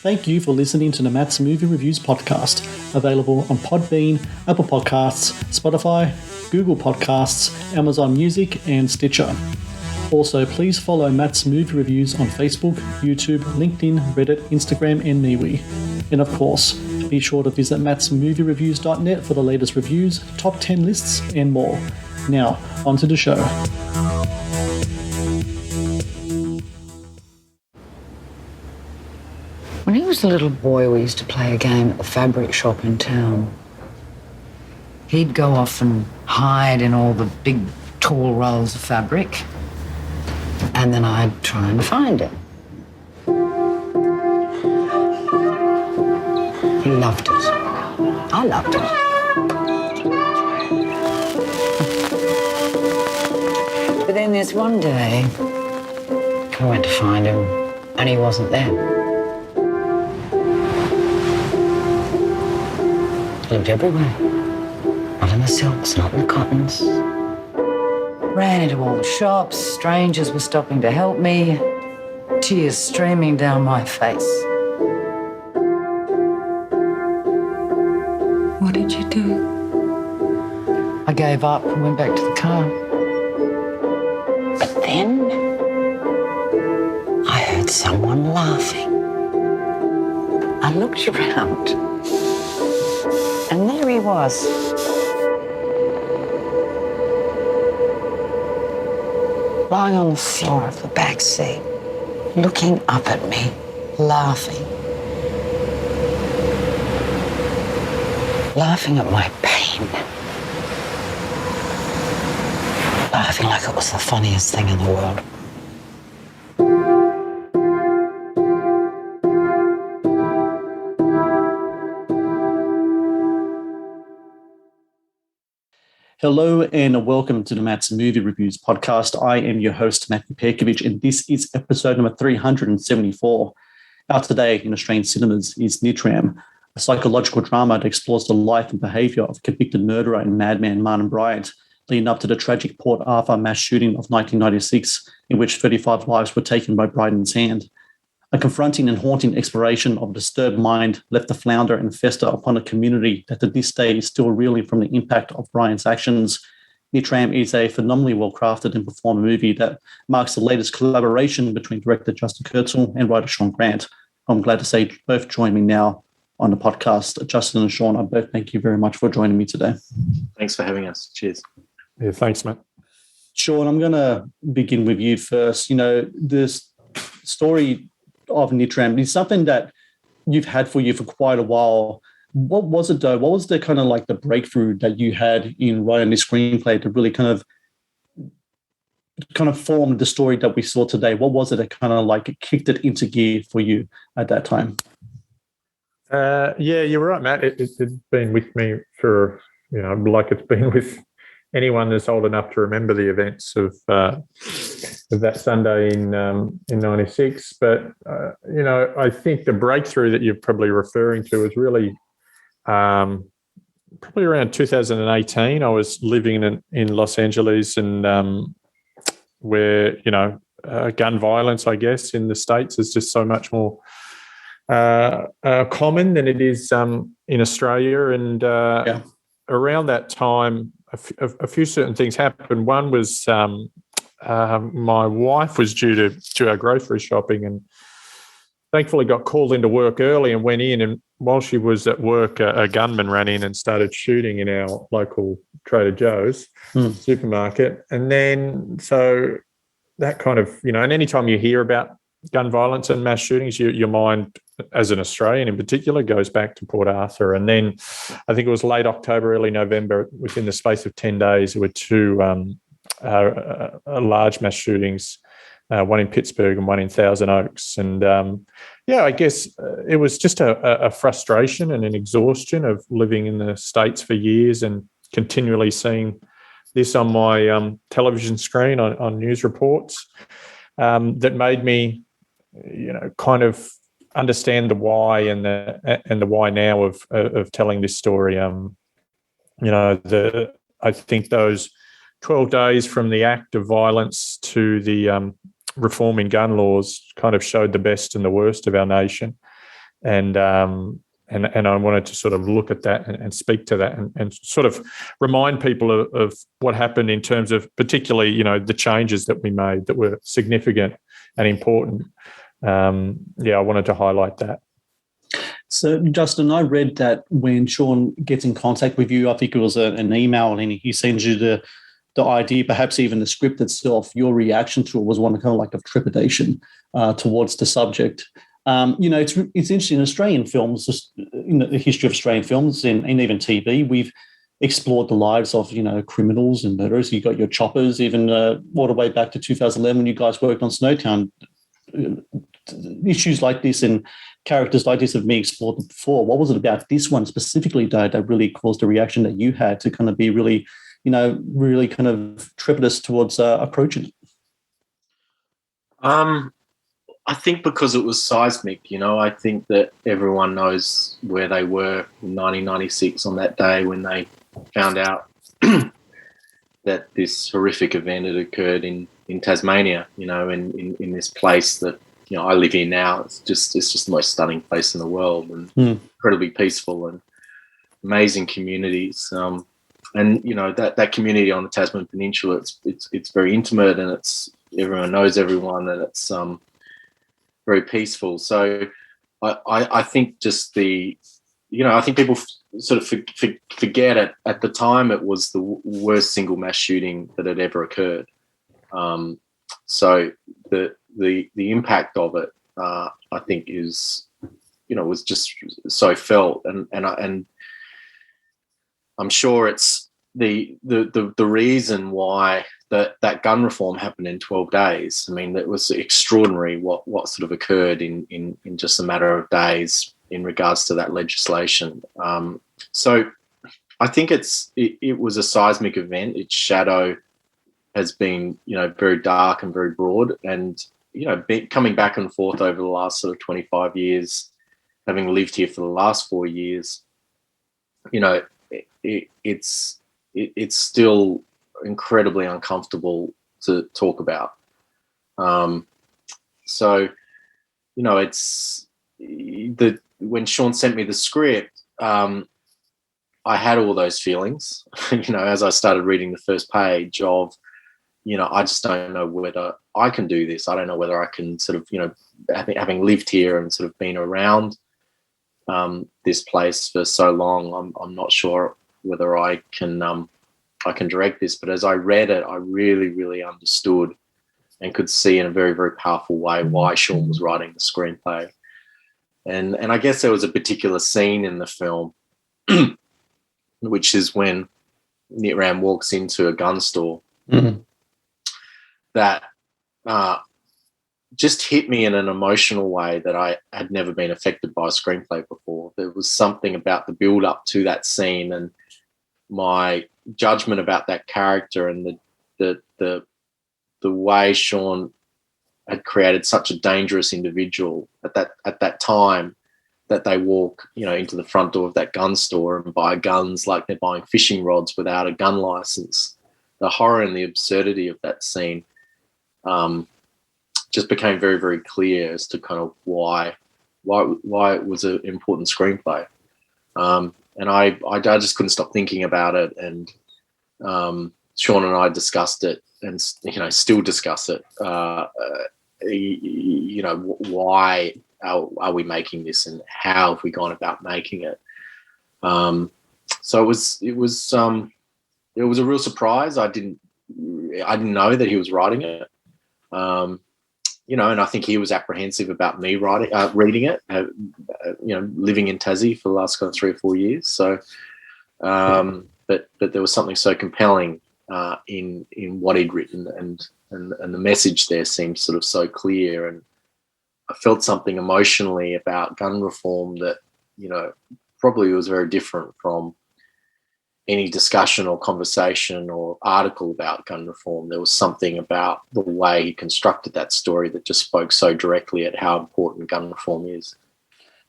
Thank you for listening to the Matt's Movie Reviews podcast, available on Podbean, Apple Podcasts, Spotify, Google Podcasts, Amazon Music, and Stitcher. Also, please follow Matt's Movie Reviews on Facebook, YouTube, LinkedIn, Reddit, Instagram, and MeWe. And of course, be sure to visit mattsmoviereviews.net for the latest reviews, top 10 lists, and more. Now, on to the show. When he was a little boy, we used to play a game at the fabric shop in town. He'd go off and hide in all the big, tall rolls of fabric, and then I'd try and find him. He loved it. I loved it. But then there's one day, I went to find him, and he wasn't there. Lived everywhere. Not in the silks, not in the cottons. Ran into all the shops, strangers were stopping to help me, tears streaming down my face. What did you do? I gave up and went back to the car. But then I heard someone laughing. I looked around. And there he was. Lying on the floor of the back seat, looking up at me, laughing. Laughing at my pain. Laughing like it was the funniest thing in the world. Hello and welcome to the Matt's Movie Reviews podcast. I am your host, Matthew Pejkovic, and this is episode number 374. Out today in Australian cinemas is Nitram, a psychological drama that explores the life and behaviour of convicted murderer and madman Martin Bryant, leading up to the tragic Port Arthur mass shooting of 1996, in which 35 lives were taken by Bryant's hand. A confronting and haunting exploration of a disturbed mind left to flounder and fester upon a community that to this day is still reeling from the impact of Bryant's actions. Nitram is a phenomenally well-crafted and performed movie that marks the latest collaboration between director Justin Kurzel and writer Shaun Grant. I'm glad to say both join me now on the podcast. Justin and Shaun, I both thank you very much for joining me today. Thanks for having us. Cheers. Yeah, thanks, Matt. Shaun, I'm going to begin with you first. You know, this story of Nitram is something that you've had for you for quite a while. What was it though? What was the kind of like the breakthrough that you had in writing this screenplay to really kind of form the story that we saw today? What was it that kind of like kicked it into gear for you at that time? Yeah, you're right, Matt. It's been with me for, like it's been with anyone that's old enough to remember the events of that Sunday in '96. But I think the breakthrough that you're probably referring to is really probably around 2018. I was living in Los Angeles, and where gun violence, I guess, in the States is just so much more common than it is in Australia. And around that time, a few certain things happened. One was my wife was due to do our grocery shopping, and thankfully got called into work early and went in. And while she was at work, a gunman ran in and started shooting in our local Trader Joe's supermarket. And then so that kind of, and anytime you hear about gun violence and mass shootings, your mind, as an Australian in particular, goes back to Port Arthur. And then I think it was late October, early November, within the space of 10 days, there were two large mass shootings, one in Pittsburgh and one in Thousand Oaks. And, I guess it was just a frustration and an exhaustion of living in the States for years and continually seeing this on my television screen on news reports that made me, kind of understand the why and the why now of telling this story. I think those 12 days from the act of violence to the reform in gun laws kind of showed the best and the worst of our nation. and I wanted to sort of look at that and speak to that and sort of remind people of what happened in terms of particularly, you know, the changes that we made that were significant and important. I wanted to highlight that. So, Justin, I read that when Shaun gets in contact with you, I think it was an email, and he sends you the idea, perhaps even the script itself, your reaction to it was one kind of like of trepidation towards the subject. It's interesting in Australian films, just the history of Australian films and even TV, we've explored the lives of, criminals and murderers. You got your choppers, even all the way back to 2011 when you guys worked on Snowtown. Issues like this and characters like this have been explored before. What was it about this one specifically, though, that really caused a reaction that you had to kind of be really, really kind of trepidous towards approaching it? I think because it was seismic, I think that everyone knows where they were in 1996 on that day when they found out that this horrific event had occurred in Tasmania, in this place that, I live in now. It's just the most stunning place in the world and incredibly peaceful and amazing communities. And that community on the Tasman Peninsula, it's very intimate and everyone knows everyone and it's very peaceful. So I think just I think people sort of forget it. At the time, it was the worst single mass shooting that had ever occurred. So the impact of it, I think, is was just so felt, and I'm sure it's the reason why that gun reform happened in 12 days. I mean, it was extraordinary what sort of occurred in just a matter of days in regards to that legislation. So I think it was a seismic event. Its shadow has been, very dark and very broad, and coming back and forth over the last sort of 25 years, having lived here for the last 4 years, it's still incredibly uncomfortable to talk about. It's when Shaun sent me the script, I had all those feelings, as I started reading the first page of, I just don't know whether I can do this. I don't know whether I can sort of, having lived here and sort of been around this place for so long, I'm not sure whether I can direct this. But as I read it, I really, really understood and could see in a very, very powerful way why Shaun was writing the screenplay. And I guess there was a particular scene in the film, which is when Nitram walks into a gun store. Mm-hmm. That just hit me in an emotional way that I had never been affected by a screenplay before. There was something about the build up to that scene and my judgment about that character and the way Shaun had created such a dangerous individual at that time, that they walk, into the front door of that gun store and buy guns like they're buying fishing rods without a gun license. The horror and the absurdity of that scene just became very, very clear as to kind of why it was an important screenplay. And I just couldn't stop thinking about it. And Shaun and I discussed it and, still discuss it. Why are we making this and how have we gone about making it? So it was a real surprise. I didn't know that he was writing it. And I think he was apprehensive about me reading it, living in Tassie for the last kind of 3 or 4 years. So, but there was something so compelling in what he'd written, and the message there seemed sort of so clear. And I felt something emotionally about gun reform that, probably was very different from any discussion or conversation or article about gun reform. There was something about the way he constructed that story that just spoke so directly at how important gun reform is.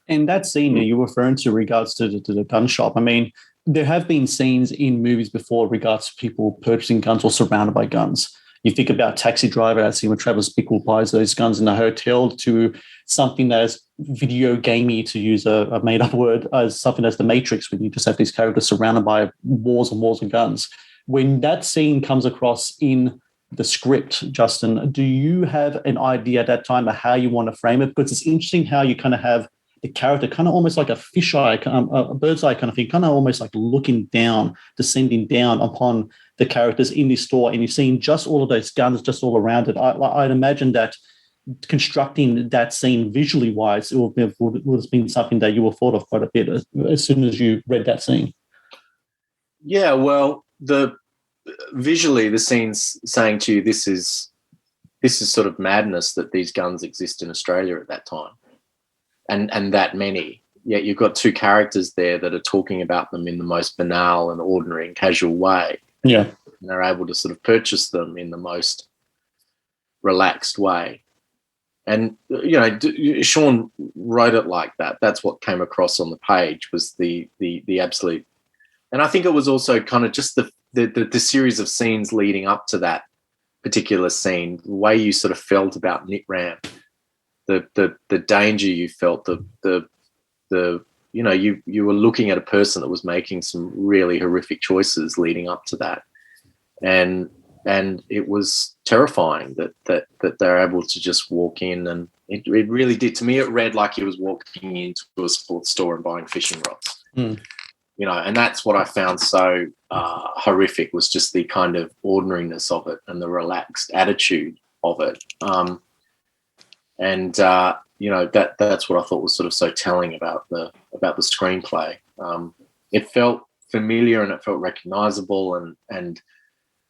And that scene that you were referring to regards to the gun shop, I mean, there have been scenes in movies before regards to people purchasing guns or surrounded by guns. You think about Taxi Driver, that scene where Travis Bickle buys those guns in the hotel, to something that's video gamey, to use a made-up word, as something as The Matrix, when you just have these characters surrounded by walls and walls of guns. When that scene comes across in the script, Justin, do you have an idea at that time of how you want to frame it? Because it's interesting how you kind of have the character kind of almost like a fisheye, a bird's eye kind of thing, kind of almost like looking down, descending down upon the characters in this store, and you're seeing just all of those guns just all around it. I'd imagine that constructing that scene visually wise, it would have been something that you were thought of quite a bit as soon as you read that scene. Yeah, well, visually the scene's saying to you, this is sort of madness that these guns exist in Australia at that time. And that many, yet you've got two characters there that are talking about them in the most banal and ordinary and casual way. Yeah. And they're able to sort of purchase them in the most relaxed way. And, Shaun wrote it like that. That's what came across on the page, was the absolute. And I think it was also kind of just the series of scenes leading up to that particular scene, the way you sort of felt about Nitram, the danger you felt, you were looking at a person that was making some really horrific choices leading up to that, and it was terrifying that they're able to just walk in, and it really did. To me, it read like he was walking into a sports store and buying fishing rods. And that's what I found so horrific, was just the kind of ordinariness of it and the relaxed attitude of it. That's what I thought was sort of so telling about the screenplay. It felt familiar and it felt recognisable, and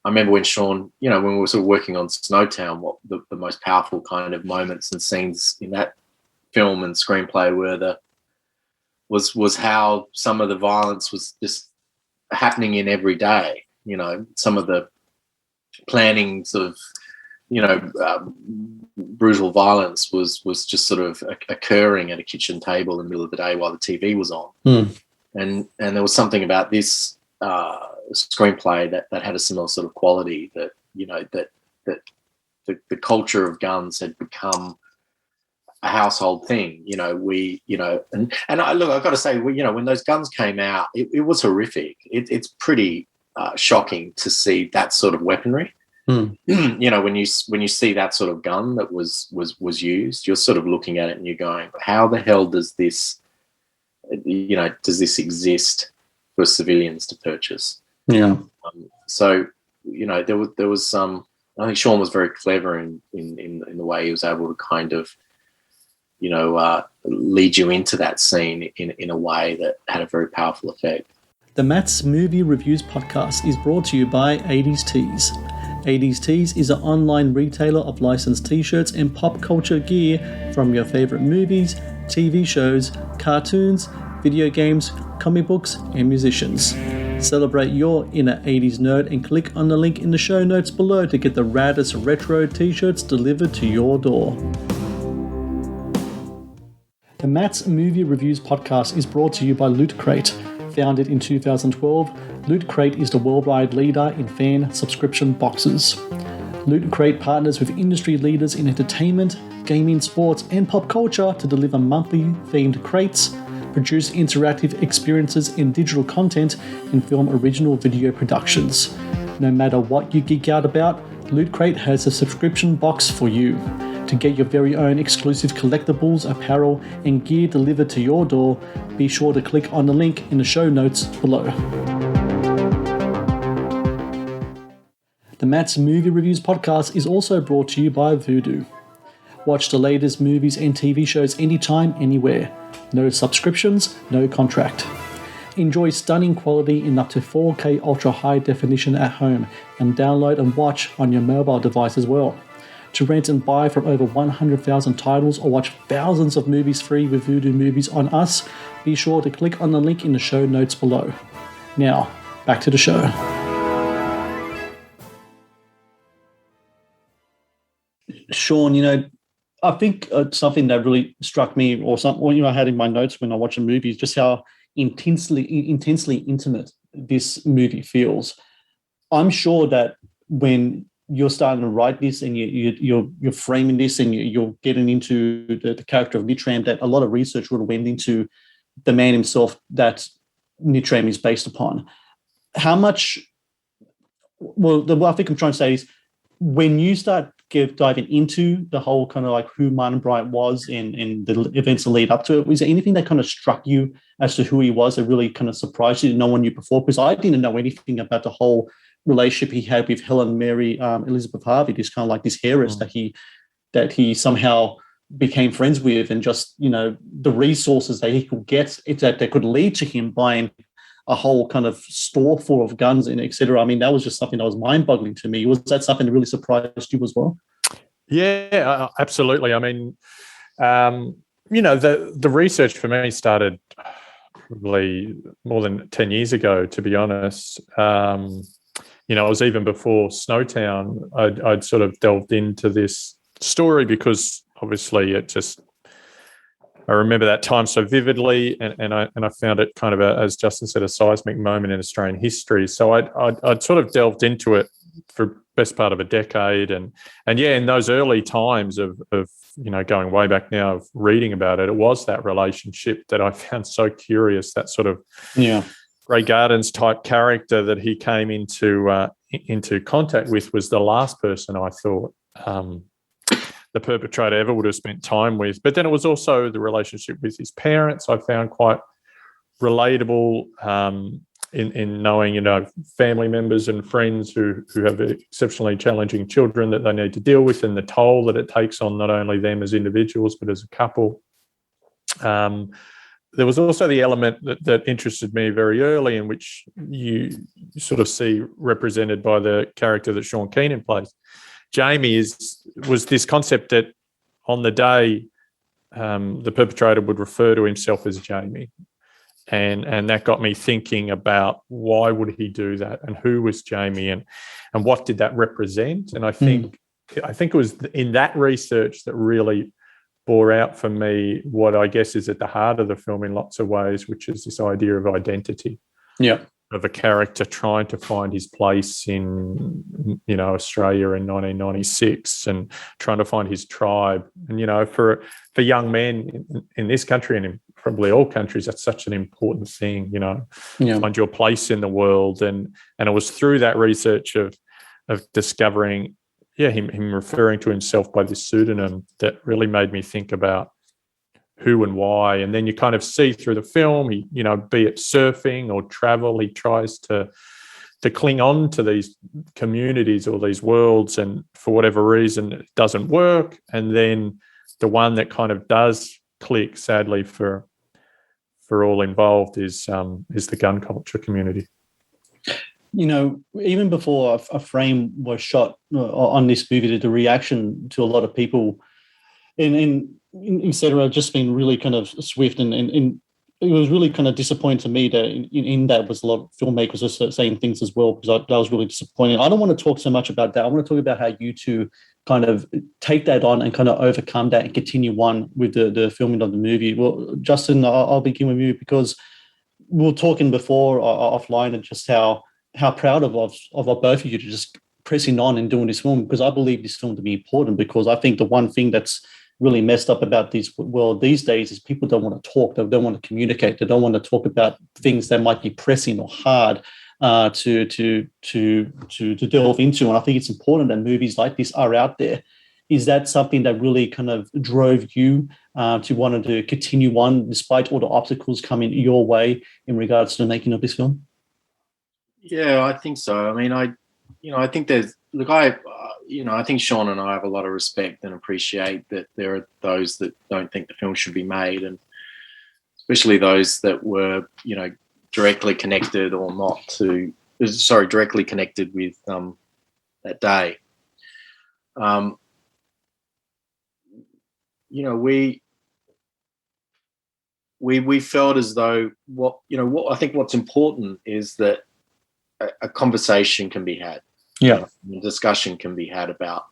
I remember when Shaun, when we were sort of working on Snowtown, what the most powerful kind of moments and scenes in that film and screenplay were was how some of the violence was just happening in every day. Some of the planning sort of, brutal violence was just sort of occurring at a kitchen table in the middle of the day while the TV was on. And there was something about this screenplay that had a similar sort of quality, that the culture of guns had become a household thing. And I've got to say, when those guns came out, it was horrific. It's pretty shocking to see that sort of weaponry. When you see that sort of gun that was used, you're sort of looking at it and you're going, how the hell does this exist for civilians to purchase? There was some. I think Shaun was very clever in the way he was able to kind of, lead you into that scene in a way that had a very powerful effect. The Matt's Movie Reviews podcast is brought to you by 80s Tees. 80s Tees is an online retailer of licensed t-shirts and pop culture gear from your favorite movies, TV shows, cartoons, video games, comic books, and musicians. Celebrate your inner 80s nerd and click on the link in the show notes below to get the Raddest retro t-shirts delivered to your door. The Matt's Movie Reviews podcast is brought to you by Loot Crate. Founded in 2012, Loot Crate is the worldwide leader in fan subscription boxes. Loot Crate partners with industry leaders in entertainment, gaming, sports, and pop culture to deliver monthly themed crates, produce interactive experiences in digital content, and film original video productions. No matter what you geek out about, Loot Crate has a subscription box for you. To get your very own exclusive collectibles, apparel, and gear delivered to your door, be sure to click on the link in the show notes below. The Matt's Movie Reviews podcast is also brought to you by Vudu. Watch the latest movies and TV shows anytime, anywhere. No subscriptions, no contract. Enjoy stunning quality in up to 4K ultra high definition at home, and download and watch on your mobile device as well. To rent and buy from over 100,000 titles or watch thousands of movies free with Vudu Movies on us, be sure to click on the link in the show notes below. Now, back to the show. Shaun, I think something that really struck me, or something I had in my notes when I watch a movie, is just how intensely intimate this movie feels. I'm sure that when you're starting to write this and you're framing this and you're getting into the character of Nitram, that a lot of research would have went into the man himself that Nitram is based upon. How much? Well, what I think I'm trying to say is, when you start diving into the whole kind of like who Martin Bryant was and the events that lead up to it, was there anything that kind of struck you as to who he was that really kind of surprised you that no one knew before? Because I didn't know anything about the whole relationship he had with Helen Mary Elizabeth Harvey, this kind of like this heiress that he somehow became friends with, and just, you know, the resources that he could get that could lead to him buying a whole kind of store full of guns and etc. I mean, that was just something that was mind-boggling to me. Was that something that really surprised you as well? Yeah, absolutely. I mean, you know, the research for me started probably more than 10 years ago, to be honest. You know, it was even before Snowtown. I'd sort of delved into this story because obviously I remember that time so vividly, and I found it kind of as Justin said, a seismic moment in Australian history. So I'd sort of delved into it for best part of a decade, and yeah, in those early times of you know, going way back now, of reading about it, it was that relationship that I found so curious. That sort of Grey Gardens type character that he came into contact with was the last person I thought the perpetrator ever would have spent time with. But then it was also the relationship with his parents I found quite relatable, in knowing, you know, family members and friends who have exceptionally challenging children that they need to deal with, and the toll that it takes on not only them as individuals but as a couple. There was also the element that interested me very early, in which you sort of see represented by the character that Sean Keenan plays. Jamie was this concept that on the day the perpetrator would refer to himself as Jamie. And that got me thinking about why would he do that, and who was Jamie, and what did that represent? And I think it was in that research that really bore out for me what I guess is at the heart of the film in lots of ways, which is this idea of identity. Yeah. Of a character trying to find his place in, you know, Australia in 1996, and trying to find his tribe. And, you know, for young men in this country and in probably all countries, that's such an important thing, you know, find your place in the world. And it was through that research of discovering, him referring to himself by this pseudonym that really made me think about who and why. And then you kind of see through the film, he, you know, be it surfing or travel, he tries to cling on to these communities or these worlds, and for whatever reason it doesn't work. And then the one that kind of does click, sadly for all involved, is the gun culture community. You know, even before a frame was shot on this movie, the reaction to a lot of people in etc. just been really kind of swift, and it was really kind of disappointing to me that in that was a lot of filmmakers are saying things as well, because that was really disappointing. I don't want to talk so much about that. I want to talk about how you two kind of take that on and kind of overcome that and continue on with the filming of the movie. Well, Justin, I'll begin with you, because we were talking before offline, and just how proud of both of you to just pressing on and doing this film, because I believe this film to be important. Because I think the one thing that's really messed up about this world these days is people don't want to talk, they don't want to communicate, they don't want to talk about things that might be pressing or hard to delve into. And I think it's important that movies like this are out there. Is that something that really kind of drove you to want to continue on despite all the obstacles coming your way in regards to the making of this film? Yeah, I think so. I mean, I think there's, look, I think Sean and I have a lot of respect and appreciate that there are those that don't think the film should be made, and especially those that were, you know, directly connected or not to, directly connected with that day. You know, we felt as though what I think what's important is that a conversation can be had. Yeah, a discussion can be had about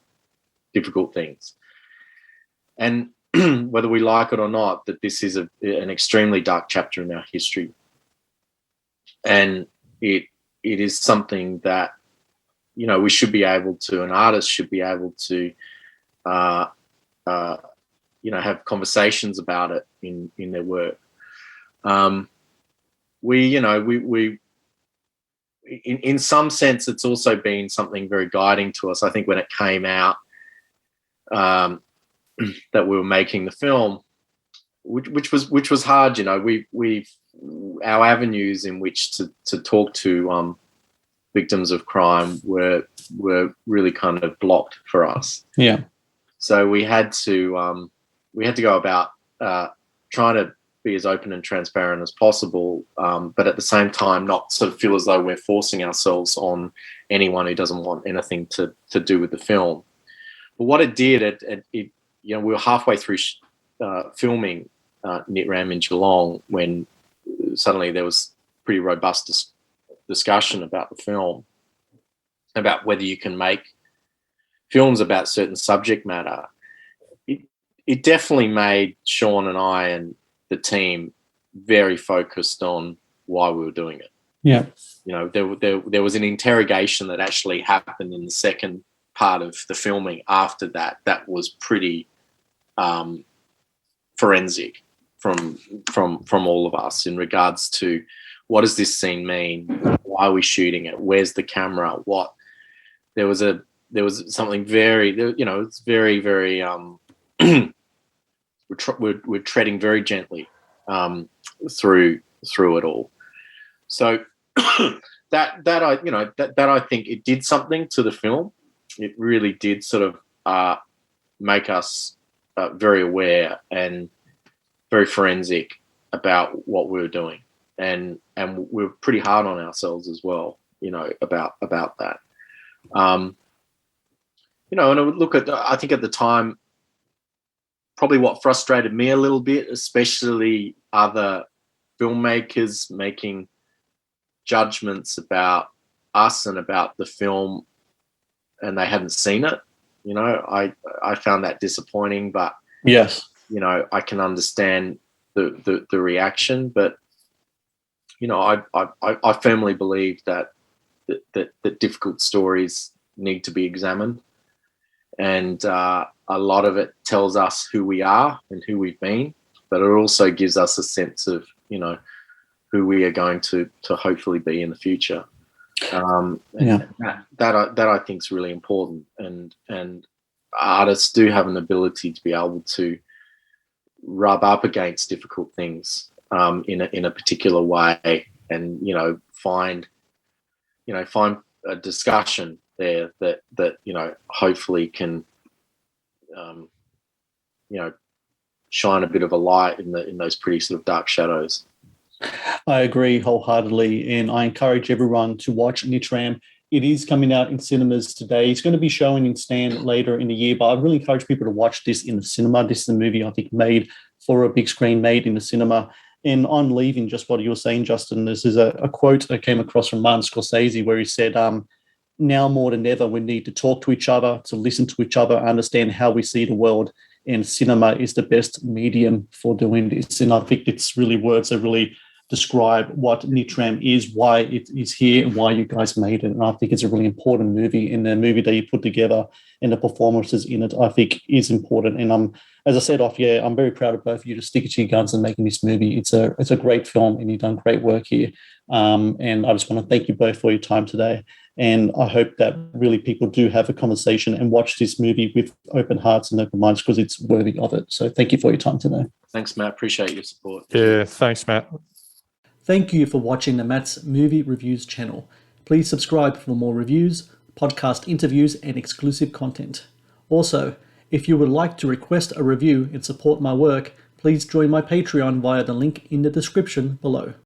difficult things, and whether we like it or not, that this is an extremely dark chapter in our history, and it is something that, we should be able to, an artist should be able to, have conversations about it in their work. In some sense, it's also been something very guiding to us. I think when it came out that we were making the film, which was hard. Our avenues in which to talk to victims of crime were really kind of blocked for us. Yeah. So we had to go about trying to be as open and transparent as possible, but at the same time not sort of feel as though we're forcing ourselves on anyone who doesn't want anything to do with the film. But what it did, we were halfway through filming Nitram in Geelong when suddenly there was pretty robust discussion about the film, about whether you can make films about certain subject matter. It definitely made Shaun and I and the team very focused on why we were doing it. Yeah. There was an interrogation that actually happened in the second part of the filming after that was pretty forensic from all of us in regards to what does this scene mean? Why are we shooting it? Where's the camera? What? There was something very, it's very, very, we're treading very gently through it all. So that I think it did something to the film. It really did sort of make us very aware and very forensic about what we were doing, and we were pretty hard on ourselves as well, about that. And I would look at, I think at the time, probably what frustrated me a little bit, especially other filmmakers making judgments about us and about the film and they hadn't seen it. I found that disappointing, but yes, I can understand the reaction, but I firmly believe that difficult stories need to be examined, and a lot of it tells us who we are and who we've been, but it also gives us a sense of who we are going to hopefully be in the future. That I think is really important, and artists do have an ability to be able to rub up against difficult things in a particular way, and find a discussion there that hopefully can shine a bit of a light in those pretty sort of dark shadows. I agree wholeheartedly, and I encourage everyone to watch Nitram. It is coming out in cinemas today. It's going to be showing in Stan later in the year, but I really encourage people to watch this in the cinema. This is a movie I think made for a big screen, made in the cinema. And on leaving, just what you were saying, Justin, this is a quote that came across from Martin Scorsese where he said, now more than ever, we need to talk to each other, to listen to each other, understand how we see the world, and cinema is the best medium for doing this. And I think it's really words that really describe what Nitram is, why it is here, and why you guys made it. And I think it's a really important movie, and the movie that you put together and the performances in it, I think, is important. And as I said off, I'm very proud of both of you to stick it to your guns and making this movie. It's a great film, and you've done great work here. And I just want to thank you both for your time today. And I hope that really people do have a conversation and watch this movie with open hearts and open minds, because it's worthy of it. So thank you for your time today. Thanks, Matt. Appreciate your support. Yeah, thanks, Matt. Thank you for watching the Matt's Movie Reviews channel. Please subscribe for more reviews, podcast interviews, and exclusive content. Also, if you would like to request a review and support my work, please join my Patreon via the link in the description below.